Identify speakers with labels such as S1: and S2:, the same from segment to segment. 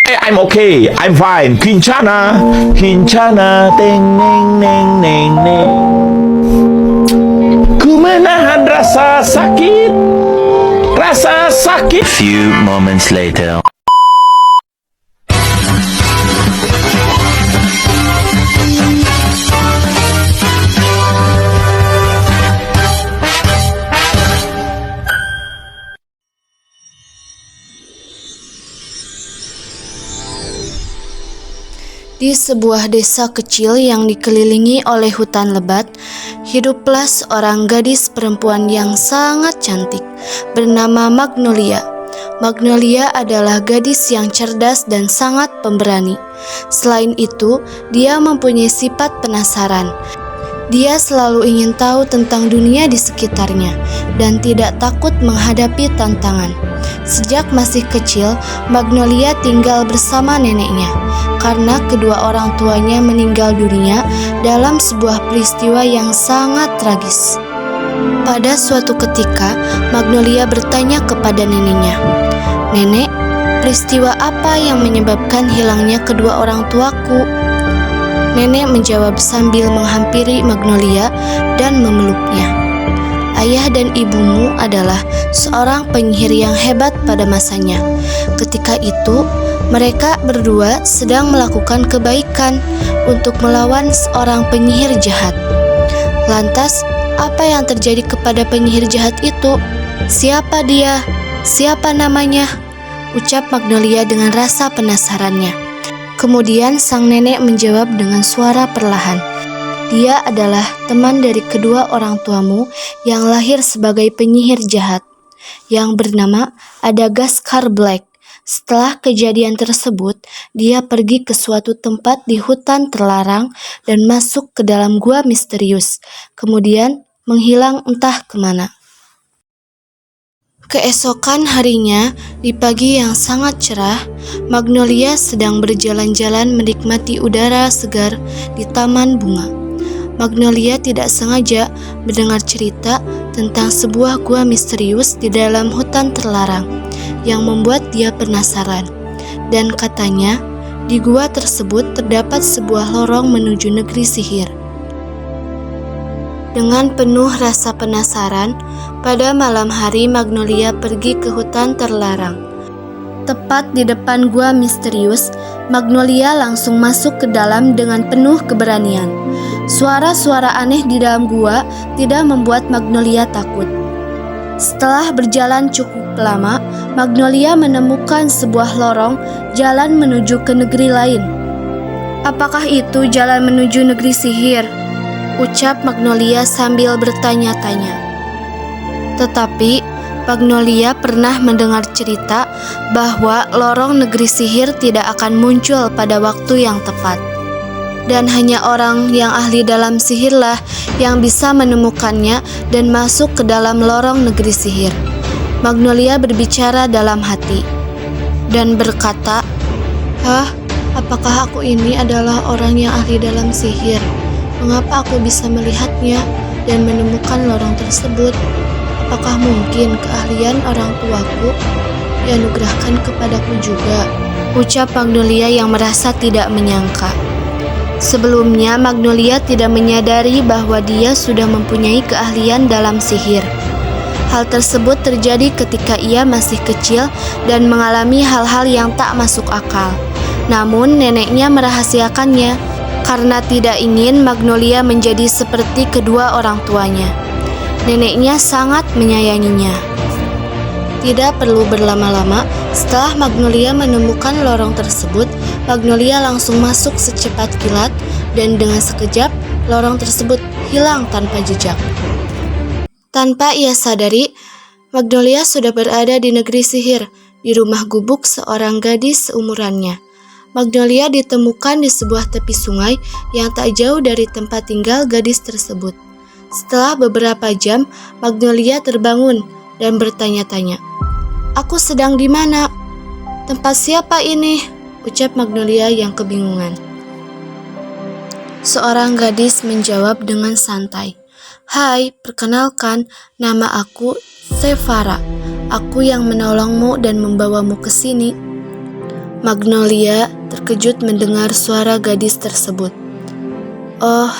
S1: I'm okay, I'm fine. Kincana, Kincana, teng neng neng neng neng. Ku menahan rasa sakit, rasa sakit.
S2: Few moments later.
S3: Di sebuah desa kecil yang dikelilingi oleh hutan lebat, hiduplah seorang gadis perempuan yang sangat cantik bernama Magnolia. Magnolia adalah gadis yang cerdas dan sangat pemberani. Selain itu, dia mempunyai sifat penasaran. Dia selalu ingin tahu tentang dunia di sekitarnya dan tidak takut menghadapi tantangan. Sejak masih kecil, Magnolia tinggal bersama neneknya karena kedua orang tuanya meninggal dunia dalam sebuah peristiwa yang sangat tragis. Pada suatu ketika, Magnolia bertanya kepada neneknya, "Nenek, peristiwa apa yang menyebabkan hilangnya kedua orang tuaku?" Nenek menjawab sambil menghampiri Magnolia dan memeluknya. "Ayah dan ibumu adalah seorang penyihir yang hebat pada masanya. Ketika itu, mereka berdua sedang melakukan kebaikan untuk melawan seorang penyihir jahat. Lantas, apa yang terjadi kepada penyihir jahat itu? Siapa dia? Siapa namanya?" ucap Magnolia dengan rasa penasarannya. Kemudian sang nenek menjawab dengan suara perlahan, "Dia adalah teman dari kedua orang tuamu yang lahir sebagai penyihir jahat, yang bernama Adagaskar Black. Setelah kejadian tersebut, dia pergi ke suatu tempat di hutan terlarang dan masuk ke dalam gua misterius, kemudian menghilang entah kemana." Keesokan harinya, di pagi yang sangat cerah, Magnolia sedang berjalan-jalan menikmati udara segar di taman bunga. Magnolia tidak sengaja mendengar cerita tentang sebuah gua misterius di dalam hutan terlarang yang membuat dia penasaran. Dan katanya, di gua tersebut terdapat sebuah lorong menuju negeri sihir. Dengan penuh rasa penasaran, pada malam hari Magnolia pergi ke hutan terlarang. Tepat di depan gua misterius, Magnolia langsung masuk ke dalam dengan penuh keberanian. Suara-suara aneh di dalam gua tidak membuat Magnolia takut. Setelah berjalan cukup lama, Magnolia menemukan sebuah lorong jalan menuju ke negeri lain. "Apakah itu jalan menuju negeri sihir?" ucap Magnolia sambil bertanya-tanya. Tetapi Magnolia pernah mendengar cerita bahwa lorong negeri sihir tidak akan muncul pada waktu yang tepat, dan hanya orang yang ahli dalam sihirlah yang bisa menemukannya dan masuk ke dalam lorong negeri sihir. Magnolia berbicara dalam hati dan berkata, Apakah aku ini adalah orang yang ahli dalam sihir? Mengapa aku bisa melihatnya dan menemukan lorong tersebut? Apakah mungkin keahlian orang tuaku dianugerahkan kepadaku juga?" ucap Magnolia yang merasa tidak menyangka. Sebelumnya, Magnolia tidak menyadari bahwa dia sudah mempunyai keahlian dalam sihir. Hal tersebut terjadi ketika ia masih kecil dan mengalami hal-hal yang tak masuk akal. Namun, neneknya merahasiakannya karena tidak ingin Magnolia menjadi seperti kedua orang tuanya. Neneknya sangat menyayanginya. Tidak perlu berlama-lama, setelah Magnolia menemukan lorong tersebut, Magnolia langsung masuk secepat kilat dan dengan sekejap, lorong tersebut hilang tanpa jejak. Tanpa ia sadari, Magnolia sudah berada di negeri sihir, di rumah gubuk seorang gadis seumurannya. Magnolia ditemukan di sebuah tepi sungai yang tak jauh dari tempat tinggal gadis tersebut. Setelah beberapa jam, Magnolia terbangun dan bertanya-tanya, "Aku sedang di mana? Tempat siapa ini?" ucap Magnolia yang kebingungan. Seorang gadis menjawab dengan santai, "Hai, perkenalkan, nama aku Sephara. Aku yang menolongmu dan membawamu ke sini." Magnolia terkejut mendengar suara gadis tersebut. "Oh,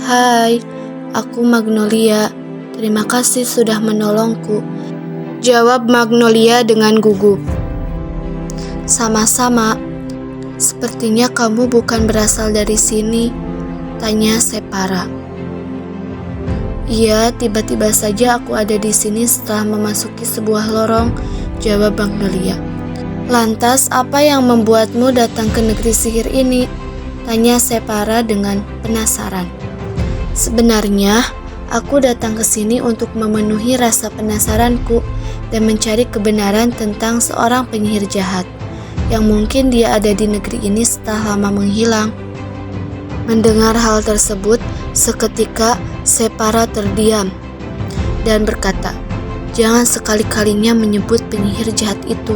S3: hai, aku Magnolia. Terima kasih sudah menolongku," jawab Magnolia dengan gugup. "Sama-sama. Sepertinya kamu bukan berasal dari sini?" tanya Separa. "Iya, tiba-tiba saja aku ada di sini setelah memasuki sebuah lorong," jawab Magnolia. "Lantas apa yang membuatmu datang ke negeri sihir ini?" tanya Separa dengan penasaran. "Sebenarnya, aku datang ke sini untuk memenuhi rasa penasaranku dan mencari kebenaran tentang seorang penyihir jahat yang mungkin dia ada di negeri ini setelah lama menghilang." Mendengar hal tersebut, seketika Separa terdiam dan berkata, "Jangan sekali-kalinya menyebut penyihir jahat itu.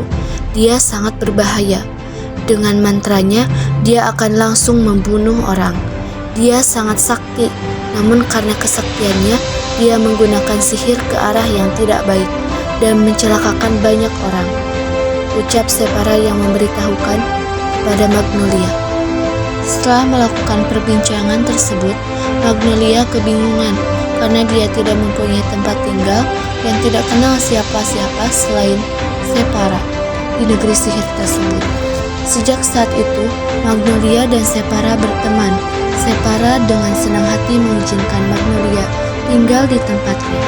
S3: Dia sangat berbahaya. Dengan mantranya, dia akan langsung membunuh orang. Dia sangat sakti, namun karena kesaktiannya, dia menggunakan sihir ke arah yang tidak baik dan mencelakakan banyak orang," ucap Separa yang memberitahukan kepada Magnolia. Setelah melakukan perbincangan tersebut, Magnolia kebingungan karena dia tidak mempunyai tempat tinggal dan tidak kenal siapa-siapa selain Separa di negeri sihir tersebut. Sejak saat itu, Magnolia dan Separa berteman. Separa dengan senang hati mengizinkan Magnolia tinggal di tempatnya.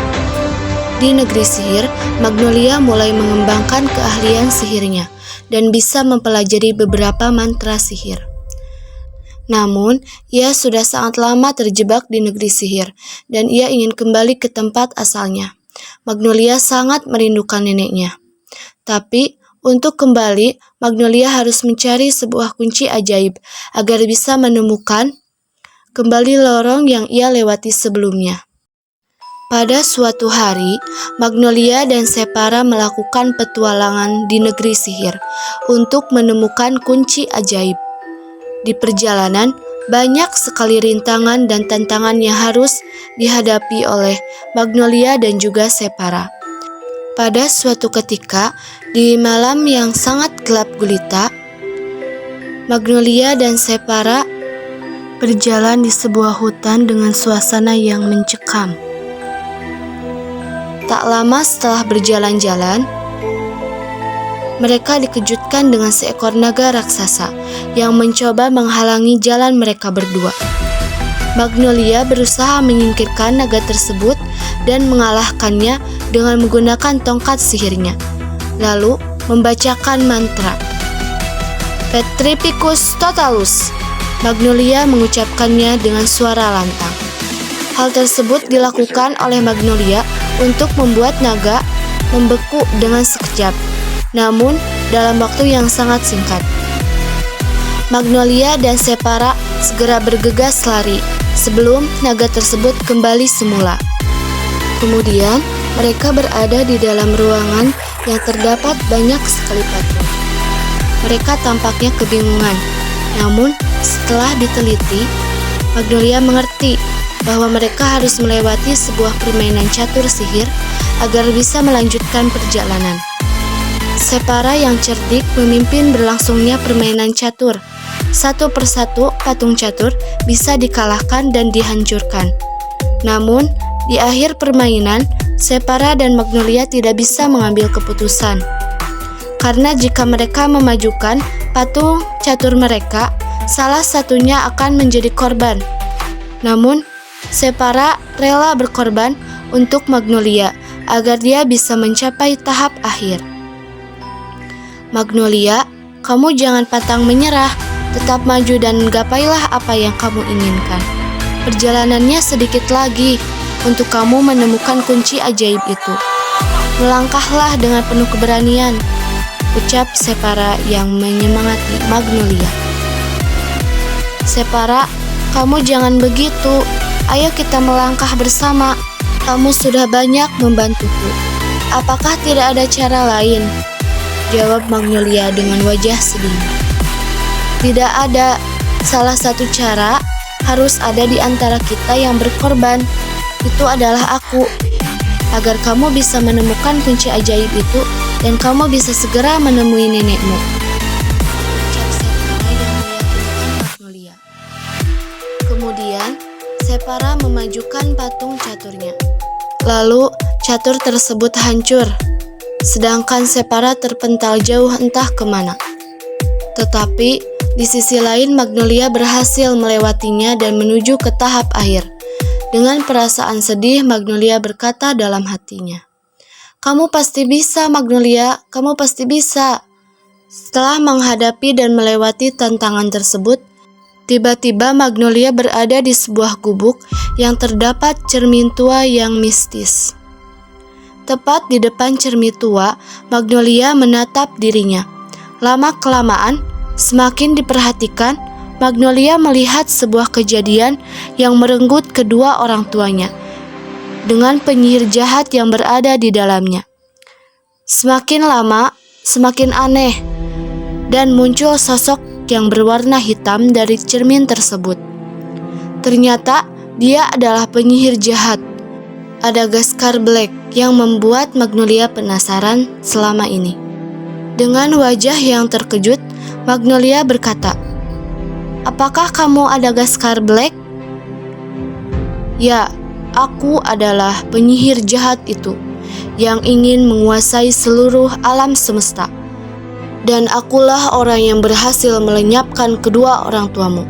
S3: Di negeri sihir, Magnolia mulai mengembangkan keahlian sihirnya dan bisa mempelajari beberapa mantra sihir. Namun, ia sudah sangat lama terjebak di negeri sihir dan ia ingin kembali ke tempat asalnya. Magnolia sangat merindukan neneknya. Tapi, untuk kembali, Magnolia harus mencari sebuah kunci ajaib agar bisa menemukan kembali lorong yang ia lewati sebelumnya. Pada suatu hari, Magnolia dan Separa melakukan petualangan di negeri sihir untuk menemukan kunci ajaib. Di perjalanan, banyak sekali rintangan dan tantangan yang harus dihadapi oleh Magnolia dan juga Separa. Pada suatu ketika, di malam yang sangat gelap gulita, Magnolia dan Separa berjalan di sebuah hutan dengan suasana yang mencekam. Tak lama setelah berjalan-jalan, mereka dikejutkan dengan seekor naga raksasa yang mencoba menghalangi jalan mereka berdua. Magnolia berusaha menyingkirkan naga tersebut dan mengalahkannya dengan menggunakan tongkat sihirnya, lalu membacakan mantra Petrificus Totalus. Magnolia mengucapkannya dengan suara lantang. Hal tersebut dilakukan oleh Magnolia untuk membuat naga membeku dengan sekejap, namun dalam waktu yang sangat singkat. Magnolia dan Separa segera bergegas lari sebelum naga tersebut kembali semula. Kemudian mereka berada di dalam ruangan yang terdapat banyak sekali patung. Mereka tampaknya kebingungan, namun setelah diteliti, Magnolia mengerti bahwa mereka harus melewati sebuah permainan catur sihir agar bisa melanjutkan perjalanan. Separa yang cerdik memimpin berlangsungnya permainan catur. Satu persatu patung catur bisa dikalahkan dan dihancurkan. Namun, di akhir permainan, Separa dan Magnolia tidak bisa mengambil keputusan. Karena jika mereka memajukan patung catur mereka, salah satunya akan menjadi korban. Namun, Separa rela berkorban untuk Magnolia agar dia bisa mencapai tahap akhir. "Magnolia, kamu jangan pantang menyerah, tetap maju dan gapailah apa yang kamu inginkan. Perjalanannya sedikit lagi untuk kamu menemukan kunci ajaib itu. Melangkahlah dengan penuh keberanian," ucap Separa yang menyemangati Magnolia. "Separa, kamu jangan begitu. Ayo kita melangkah bersama. Kamu sudah banyak membantuku. Apakah tidak ada cara lain?" jawab Magnolia dengan wajah sedih. "Tidak ada. Salah satu cara harus ada di antara kita yang berkorban. Itu adalah aku. Agar kamu bisa menemukan kunci ajaib itu dan kamu bisa segera menemui nenekmu." Separa memajukan patung caturnya. Lalu catur tersebut hancur, sedangkan Separa terpental jauh entah kemana. Tetapi di sisi lain Magnolia berhasil melewatinya dan menuju ke tahap akhir. Dengan perasaan sedih, Magnolia berkata dalam hatinya, "Kamu pasti bisa, Magnolia, kamu pasti bisa." Setelah menghadapi dan melewati tantangan tersebut, tiba-tiba Magnolia berada di sebuah gubuk yang terdapat cermin tua yang mistis. Tepat di depan cermin tua, Magnolia menatap dirinya. Lama-kelamaan, semakin diperhatikan, Magnolia melihat sebuah kejadian yang merenggut kedua orang tuanya dengan penyihir jahat yang berada di dalamnya. Semakin lama, semakin aneh, dan muncul sosok yang berwarna hitam dari cermin tersebut. Ternyata dia adalah penyihir jahat, Adagaskar Black, yang membuat Magnolia penasaran selama ini. Dengan wajah yang terkejut, Magnolia berkata, "Apakah kamu Adagaskar Black?" "Ya, aku adalah penyihir jahat itu yang ingin menguasai seluruh alam semesta. Dan akulah orang yang berhasil melenyapkan kedua orang tuamu,"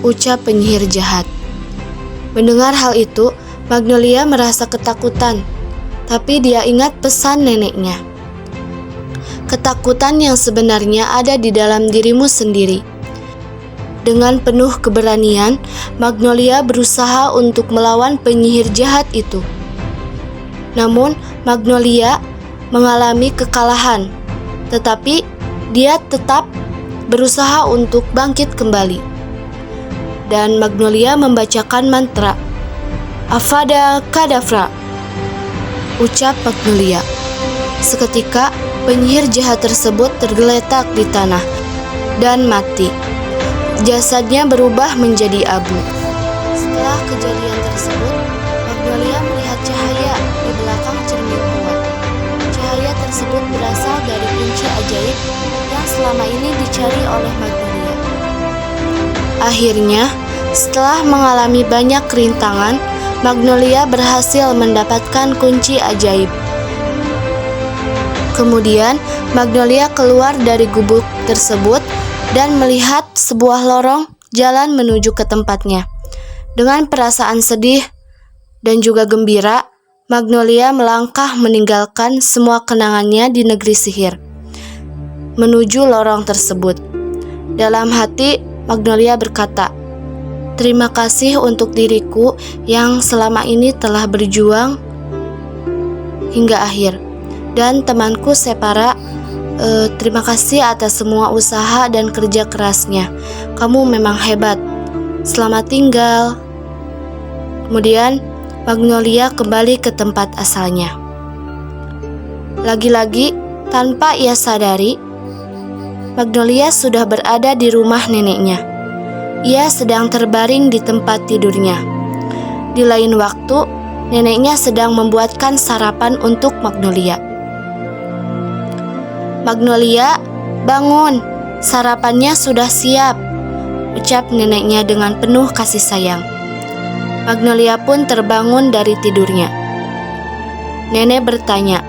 S3: ucap penyihir jahat. Mendengar hal itu, Magnolia merasa ketakutan, tapi dia ingat pesan neneknya. Ketakutan yang sebenarnya ada di dalam dirimu sendiri. Dengan penuh keberanian, Magnolia berusaha untuk melawan penyihir jahat itu. Namun, Magnolia mengalami kekalahan. Tetapi dia tetap berusaha untuk bangkit kembali. Dan Magnolia membacakan mantra, "Avada Kedavra," ucap Magnolia. Seketika penyihir jahat tersebut tergeletak di tanah dan mati. Jasadnya berubah menjadi abu. Setelah kejadian tersebut, Magnolia melihat cahaya di belakang cermin tua. Cahaya tersebut berasal dari kunci ajaib yang selama ini dicari oleh Magnolia. Akhirnya, setelah mengalami banyak rintangan, Magnolia berhasil mendapatkan kunci ajaib. Kemudian, Magnolia keluar dari gubuk tersebut dan melihat sebuah lorong jalan menuju ke tempatnya. Dengan perasaan sedih dan juga gembira, Magnolia melangkah meninggalkan semua kenangannya di negeri sihir, menuju lorong tersebut. Dalam hati, Magnolia berkata, "Terima kasih untuk diriku yang selama ini telah berjuang hingga akhir. Dan temanku Separa, terima kasih atas semua usaha dan kerja kerasnya. Kamu memang hebat. Selamat tinggal." Kemudian Magnolia kembali ke tempat asalnya. Lagi-lagi, tanpa ia sadari, Magnolia sudah berada di rumah neneknya. Ia sedang terbaring di tempat tidurnya. Di lain waktu, neneknya sedang membuatkan sarapan untuk Magnolia. "Magnolia, bangun, sarapannya sudah siap," ucap neneknya dengan penuh kasih sayang. Magnolia pun terbangun dari tidurnya. Nenek bertanya,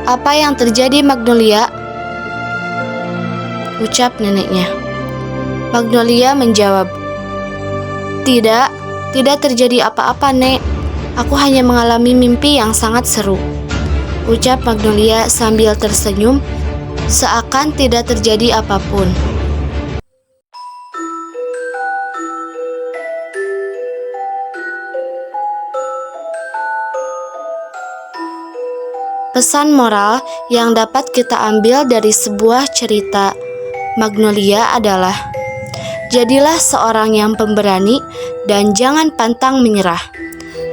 S3: "Apa yang terjadi, Magnolia?" ucap neneknya. Magnolia menjawab, Tidak terjadi apa-apa, Nek. Aku hanya mengalami mimpi yang sangat seru," ucap Magnolia sambil tersenyum, seakan tidak terjadi apapun. Pesan moral yang dapat kita ambil dari sebuah cerita Magnolia adalah, jadilah seorang yang pemberani dan jangan pantang menyerah.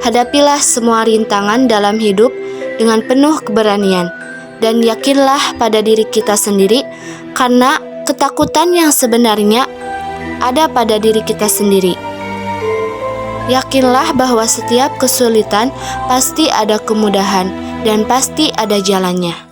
S3: Hadapilah semua rintangan dalam hidup dengan penuh keberanian dan yakinlah pada diri kita sendiri, karena ketakutan yang sebenarnya ada pada diri kita sendiri. Yakinlah bahwa setiap kesulitan pasti ada kemudahan dan pasti ada jalannya.